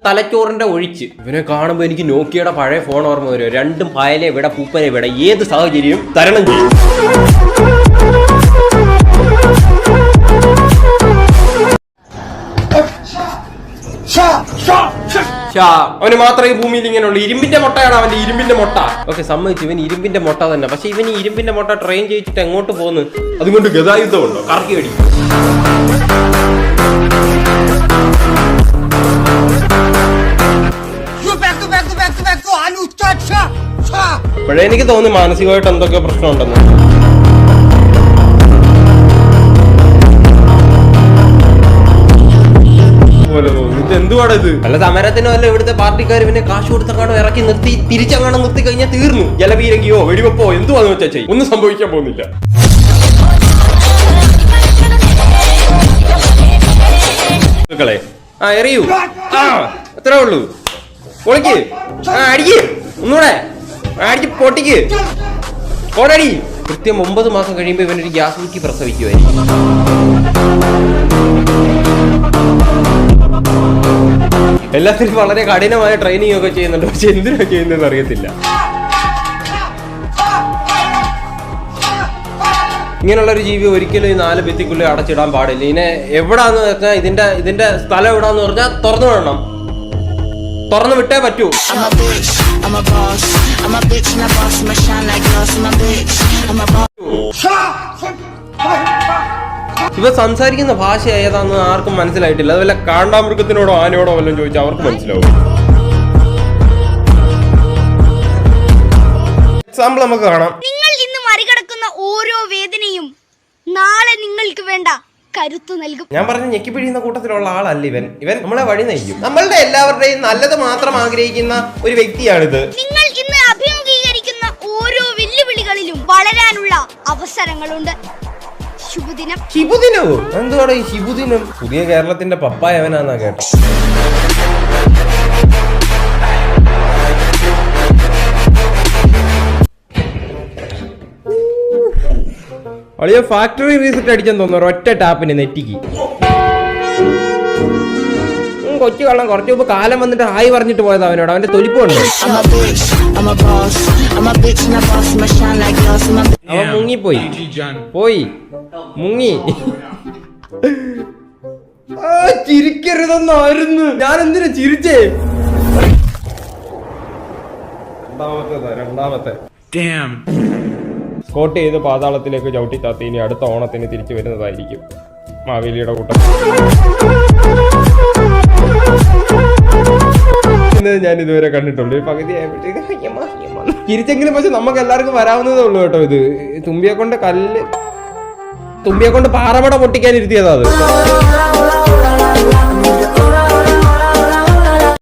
തലച്ചോറിന്റെ ഒഴിച്ച്. ഇവനെ കാണുമ്പോൾ എനിക്ക് നോക്കിയുടെ പഴയ ഫോൺ ഓർമ്മ വരും. രണ്ടും പായലെ വിട പൂപ്പനെ വിട ഏത് സാഹചര്യവും തരണം ചെയ്യും. അവന് മാത്രമേ ഈ ഭൂമിയിൽ ഇങ്ങനെയുള്ളൂ. ഇരുമ്പിന്റെ മുട്ടയാണ് അവന്റെ ഇരുമ്പിന്റെ മുട്ട. ഓക്കെ, സമ്മതിച്ചു, ഇവൻ ഇരുമ്പിന്റെ മുട്ട തന്നെ. പക്ഷെ ഇവൻ ഈ ഇരുമ്പിന്റെ മുട്ട ട്രെയിൻ ചെയ്യിച്ചിട്ട് എങ്ങോട്ട് പോകുന്നു? അതുകൊണ്ട് ഗതായുദ്ധമുണ്ടോ? കറക്കി അടിക്കും. ഇപ്പോഴേ എനിക്ക് തോന്നി മാനസികമായിട്ട് എന്തൊക്കെ പ്രശ്നമുണ്ടെന്ന്. എന്തുവാണ് ഇത്? അല്ല സമരത്തിനോ അല്ല ഇവിടുത്തെ പാർട്ടിക്കാർ പിന്നെ കാശ് കൊടുത്തങ്ങാണോ ഇറക്കി നിർത്തി തിരിച്ചങ്ങാണോ നിർത്തി കഴിഞ്ഞാൽ തീർന്നു. ജലപീരങ്കിയോ വെടിവെപ്പോ എന്തുവാന്ന് വെച്ചാ ചെയ്യും. ഒന്നും സംഭവിക്കാൻ പോകുന്നില്ല. മക്കളെ എറിയൂ. അത്രേ ഉള്ളൂ. പൊളിക്ക്, അടിക്ക്, ഒന്നുകൂടെ അടിക്ക്, പൊട്ടിക്ക്, ഓടടി. കൃത്യം 9 മാസം കഴിയുമ്പോ ഇവനൊരു ഗ്യാസ് കുറ്റി പ്രസവിക്കുമായിരിക്കും. എല്ലാത്തിനും വളരെ കഠിനമായ ട്രെയിനിങ് ഒക്കെ ചെയ്യുന്നുണ്ട്. പക്ഷെ എന്തിനാ ചെയ്യുന്നതെന്ന് അറിയത്തില്ല. ഇങ്ങനെയുള്ളൊരു ജീവി ഒരിക്കലും ഈ 4 ഭിത്തിക്കുള്ളിൽ അടച്ചിടാൻ പാടില്ല. ഇതിനെ എവിടാന്ന് വെച്ചാൽ ഇതിന്റെ സ്ഥലം എവിടാന്ന് പറഞ്ഞാൽ തുറന്നു വിടണം. തുറന്നു വിട്ടേ പറ്റൂ. ഇവ സംസാരിക്കുന്ന ഭാഷ ഏതാന്ന് ആർക്കും മനസ്സിലായിട്ടില്ല. അതുപോലെ കാണ്ടാമൃഗത്തിനോടോ ആനയോടോ വല്ലതും ചോദിച്ചാൽ അവർക്ക് മനസ്സിലാവും. എക്സാമ്പിൾ നമുക്ക് കാണാം. നിങ്ങൾ ഇന്ന് മറികടക്കുന്ന ഓരോ വേദനയും നാളെ നിങ്ങൾക്ക് വേണ്ട കരുത്തു നൽകും. ഞാൻ പറഞ്ഞ ഞെക്കിപ്പിഴിയുന്ന കൂട്ടത്തിലുള്ള ആളല്ല ഇവൻ. നമ്മളെ വഴി നയിക്കും. നമ്മളുടെ എല്ലാവരുടെയും നല്ലത് മാത്രം ആഗ്രഹിക്കുന്ന ഒരു വ്യക്തിയാണിത്. നിങ്ങൾ ഇന്ന് അഭിമുഖീകരിക്കുന്ന ഓരോ വെല്ലുവിളികളിലും വളരാനുള്ള അവസരങ്ങളുണ്ട്. ശുഭദിനം. ശിബുദിനമോ? എന്തുവാണ് ഈ ശിബുദിനം? പുതിയ കേരളത്തിന്റെ പപ്പായ അവനാന്നാ കേട്ടോ. അളിയ ഫാക്ടറി റീസെറ്റ് അടിച്ചെന്ന് തോന്നുന്നു ഒറ്റ ടാപ്പിന് നെറ്റിക്ക്. കൊച്ചു കള്ളം കുറച്ചു മുമ്പ് കാലം വന്നിട്ട് ഹായ് പറഞ്ഞിട്ട് പോയത് അവനോട്. അവന്റെ തൊലിപ്പുണ്ട്. അവൻ മുങ്ങിപ്പോയി മുങ്ങി. ചിരിക്കരുതെന്നായിരുന്നു. ഞാൻ എന്തിനാ ചിരിച്ചേ? രണ്ടാമത്തെ സ്കോട്ട് ചെയ്ത് പാതാളത്തിലേക്ക് ചവിട്ടി താത്തി. ഇനി അടുത്ത ഓണത്തിന് തിരിച്ചു വരുന്നതായിരിക്കും മാവേലിയുടെ കൂട്ടം. ഞാൻ ഇതുവരെ കണ്ടിട്ടുണ്ട്. പകുതി ആയപ്പോഴത്തേക്ക് ചിരിച്ചെങ്കിലും പക്ഷെ നമുക്ക് എല്ലാവർക്കും വരാവുന്നതേ ഉള്ളൂ കേട്ടോ. ഇത് തുമ്പിയെ കൊണ്ട് പാറമട പൊട്ടിക്കാൻ ഇരുത്തിയതാ അത്.